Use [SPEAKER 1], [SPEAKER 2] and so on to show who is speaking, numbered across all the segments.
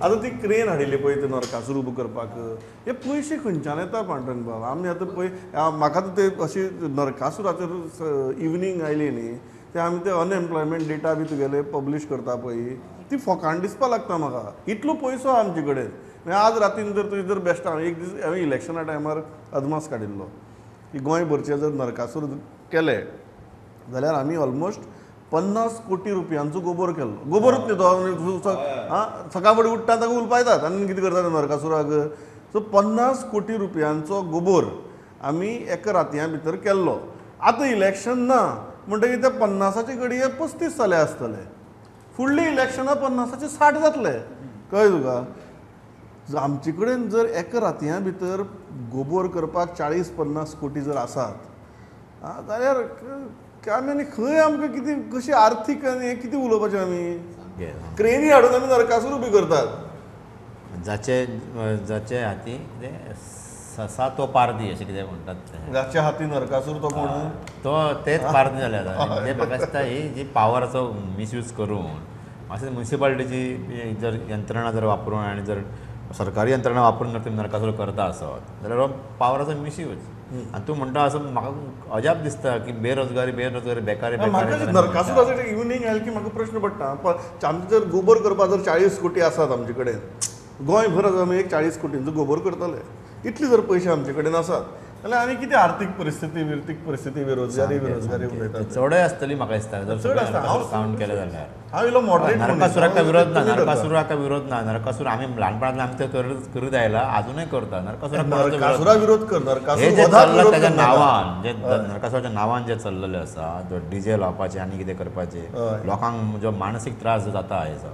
[SPEAKER 1] आतां ती क्रेन हाडिल्ली पळय ते नरकासूर उबो करपाक हे पयशे खंयच्यान येता पांडुरंग बाब आमी आतां पळय म्हाका ते अशी नरकासुराचेर इवनिंग आयली न्ही ते आमी ते अनएम्प्लॉयमेंट डेटा बी तुगेले पब्लीश करता पळय ती फकाण दिसपा लागता म्हाका इतलो पयसो आहा आमचे कडेन मागीर आज रातीन जर तुवें जर बेश्टा एक दीस हांवें इलेक्शना टायमार अदमास काडिल्लो की गोंयभरचे जर नरकासूर केले जाल्यार आमी ऑलमोस्ट 50 कोटी रुपयांचो गोबोर केल्लो गोबोरूच न्ही तो सकाळ फुडें उठटा ताका उलपा येतात आनी कितें करता नरकासुराक सो 50 कोटी रुपयांचो गोबोर आमी एका रातया भितर केल्लो आतां इलेक्शन ना म्हणटकीर ते 50चे घडये 35 जाले आसतले फुडलीं इलेक्शनां 50चे 60 जातले कळ्ळें तुका आमचे कडेन जर एका रातया भितर गोबोर करपाक 40-50 कोटी जर आसात जाल्यार आमी खंय आमकां कितें कशी आर्थीक आनी हें कितें उलोवपाचें आमी क्रेनी हाडून आमी नरकासूर उबी करतात
[SPEAKER 2] जाचे हाती ससा तो पारदी अशें कितें म्हणटात
[SPEAKER 1] जाच्या हाती नरकासूर तो कोण
[SPEAKER 2] तो तेच पारदी जाले आतां म्हणजे म्हाका दिसता ही जी पावराचो मिसयूज करून मातशें म्युनिसिपालिटीची जर यंत्रणा जर वापरून आनी जर सरकारी यंत्रणा वापरून जर तुमी नरकासूर करता आसत जाल्यार हो पावराचो मिसयूज आनी तूं म्हणटा असो म्हाका अजाप दिसता की बेरोजगारी बेकारी
[SPEAKER 1] नरकासूराचेर इवनिंग आयले की म्हाका प्रश्न पडटा आमचे जर गोबर करपाक जर 40 कोटी आसात आमचे कडेन गोंयभर आमी एक 40 कोटींचो गोबर करतले इतले जर पयशे आमचे कडेन आसात जाल्यार आमी कितें आर्थीक परिस्थिती बेरोजगारी उलयतात
[SPEAKER 2] चडय आसतली म्हाका दिसता जर कावंट केलें जाल्यार
[SPEAKER 1] हांव इल्लो मॉडरेट
[SPEAKER 2] नरकासुराका विरोध ना नरकासूर आमी ल्हानपणांतल्यान आमी ते करीत आयला अजूनय करता
[SPEAKER 1] नरकासुरा विरोध कर
[SPEAKER 2] ताच्या नांवान जे नरकासुराच्या नांवान जे चल्लेले आसा जो डीजे लावपाचे आनी कितें करपाचे लोकांक जो मानसीक त्रास जो जाता हेचो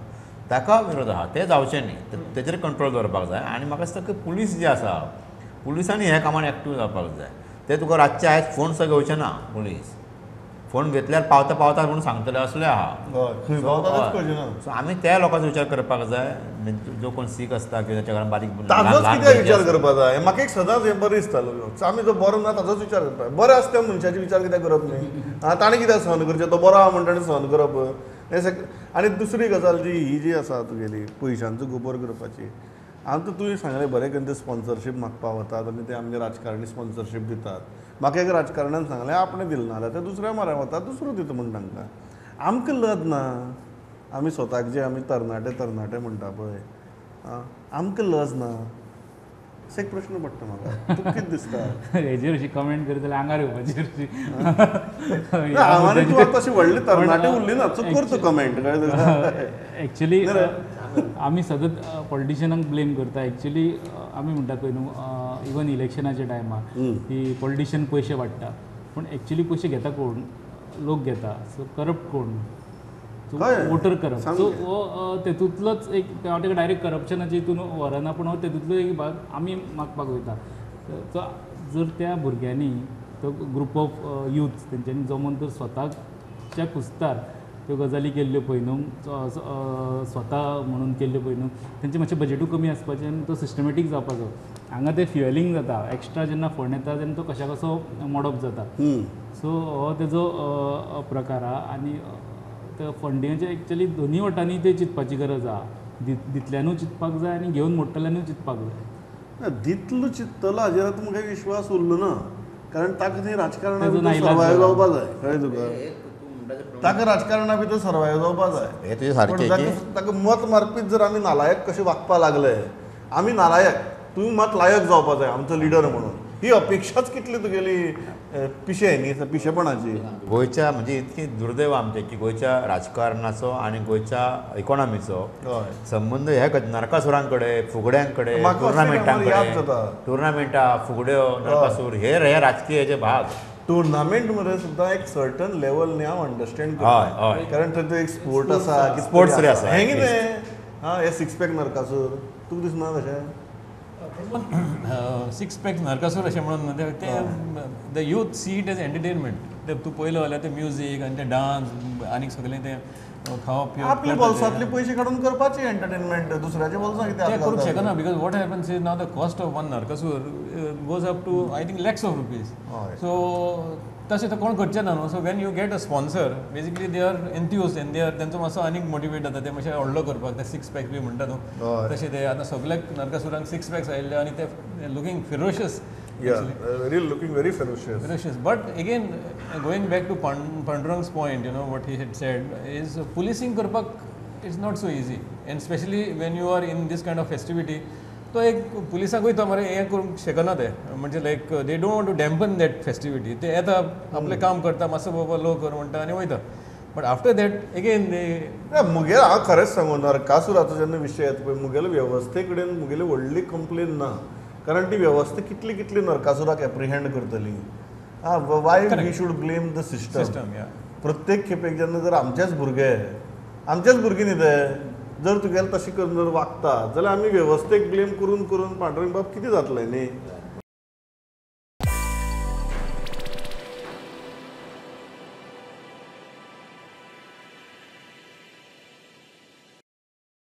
[SPEAKER 2] ताका विरोध आहा ते जावचे न्ही तेचेर कंट्रोल दवरपाक जाय आनी म्हाका दिसता की पुलीस जे आसा पुलिसांनी हे कामान एक्टीव जावपाक जाय ते तुका रातचे आयज फोन सुद्दां घेवचे ना पुलीस फोन घेतल्यार पावता म्हणून सांगतले असले आहा सो आमी त्या लोकांचो विचार करपाक जाय जो कोण सीख आसता किंवा ताच्या घरान बारीक
[SPEAKER 1] विचार करपाक जाय म्हाका एक सदांच हें बरें दिसतालो आमी जो बरो ना ताचोच विचार करपाक बरें आसता त्या मनशाचे विचार कित्याक करप न्ही ताणें कित्याक सहन करचें तो बरो आहा म्हणटा सहन करप आनी दुसरी गजाल ही जी आसा तुगेली पयशांचो गोबर करपाची आतां तुवें सांगलें बरें करून ते स्पॉन्सरशीप मागपाक वतात आनी ते आमचे राजकारणी स्पॉन्सरशीप दितात म्हाका एक राजकारण्यान सांगलें आपणें दिलें ना जाल्यार ते दुसऱ्या म्हऱ्या वतात दुसरो दिता म्हण तांकां आमकां लज ना आमी स्वताक जे आमी तरणाटे म्हणटा पळय आमकां लज ना असो एक प्रश्न पडटा म्हाका तुका कितें दिसता
[SPEAKER 3] हेजेर अशी कमेंट करीत जाल्यार आंगार येवपाची
[SPEAKER 1] आव्हानां तूं तशी व्हडली तरणाटे उरली ना तूं कर तूं कमेंट
[SPEAKER 3] एक्चुली आमी सतत पॉलिटिशियनांक ब्लेम करता एक्चुली आमी म्हणटा पळय न्हू इवन इलेक्शनाच्या टायमार की पॉलिटिशियन पयशे वाडटा पूण एक्चुली पयशे घेता कोण लोक घेता सो करप्ट कोण वोटर करप्ट सो हो तेतूंतलोच एक हांव ताका डायरेक्ट करप्शनाच्या हितून व्हरना पूण हांव तेतूंतलो एक भाग आमी मागपाक वयता सो जर त्या भुरग्यांनी तो ग्रूप ऑफ यूथ तेंच्यांनी जमून जर स्वताच्या कुस्तार त्यो गजाली केल्ल्यो पळय न्हू स्वता म्हणून केल्ल्यो पळय न्हू तेंचें मातशें बजेटूय कमी आसपाचें आनी तो सिस्टमॅटीक जावपाक जाय हांगा तें फ्युएलिंग जाता एक्स्ट्रा जेन्ना फंड येता तेन्ना तो कशा कसो मोडप जाता सो हो तेजो प्रकार आहा आनी त्या फंडिंगाचें एक्चुली दोनी वटांनी ते चिंतपाची गरज आहा दितल्यानूय चिंतपाक जाय आनी घेवन मोडटल्यानूय चिंतपाक जाय
[SPEAKER 1] दितलो चिंततलो हाजेर तुमकां विश्वास उरलो ना कारण ताका थंय राजकारणांत सर्वायव जावपाक जाय कळ्ळें तुका ताका राजकारणा भितर सर्वायव जावपाक जाय
[SPEAKER 2] हे तुजें सारकें
[SPEAKER 1] ताका मत मारपीत जर आमी नालायक कशे वागपाक लागले आमी नालायक तुमी मात लायक जावपाक जाय आमचो लिडर म्हणून ही अपेक्षाच कितली तुगेली पिशे न्ही पिशेपणाची
[SPEAKER 2] गोंयच्या म्हणजे इतकी दुर्दैव आमचें की गोंयच्या राजकारणाचो आनी गोंयच्या इकॉनॉमीचो संबंद हे नरकासुरां कडेन फुगड्यां कडेन टुर्नामेंटां फुगड्यो नरकासूर हे राजकीय हेचे भाग
[SPEAKER 1] टुर्नामेंट मध्ये सुद्धा एक सर्टन लेवल ने हांव अंडरस्टँड करता कारण थंय तो एक स्पोर्ट आसा की
[SPEAKER 2] स्पोर्ट्स रे आसा
[SPEAKER 1] हें कितें हे सिक्स पॅक नरकासूर तुका दिसना तशें
[SPEAKER 4] सिक्स पॅक नरकासूर अशें म्हणून ते the youth see it as entertainment ते तूं पळयलो जाल्यार ते म्युजीक आनी ते डान्स आनी सगळें ते खावप पिवप
[SPEAKER 1] आपले बोल्सांतले पयशे काडून करपाचें एंटरटेनमेंट दुसऱ्याच्या बोल्सां कितें
[SPEAKER 4] ते करूंक शकना because what happens is now the cost of one Narakasur goes up to I think lakhs of rupees so तशें तर कोण करचें ना न्हू so when you get a sponsor basically they are enthuse and they are तेंचो मातसो आनीक मोटिवेट जाता ते मातशें व्हडलो करपाक ते 6 पॅक्स बी म्हणटा न्हू तशें ते आतां सगळ्याक नरकासुरांक 6 पॅक्स आयिल्ले आनी ते looking ferocious
[SPEAKER 1] looking very ferocious.
[SPEAKER 4] Ferocious. But again, going back to Pandurang's point, you know, what he had said is policing करपाक it's not so easy. And especially when you are in this kind of festivity, तो एक पुलिसांकूय तो मरे हें करूंक शकना ते म्हणजे like they don't want to dampen that festivity ते येता आपलें काम करता मातसो बाबा लो कर म्हणटा आनी वयता but after that again they
[SPEAKER 1] मुगेल हांव खरेंच सांगू नरकासुराचो जेन्ना विशय येता पळय मुगेले वेवस्थे कडेन मुगेली व्हडली कंप्लेन ना कारण ती वेवस्था कितली कितली नरकासुराक एप्रिहेंड करतली. Why we should blame the system.
[SPEAKER 4] System
[SPEAKER 1] प्रत्येक खेपेक जेन्ना जर आमचेच भुरगीं न्ही ते जर तुगेले तशें करून जर वागता जाल्यार आमी वेवस्थेक ब्लेम करून करून पांडुरंग बाब कितें जातलें न्ही.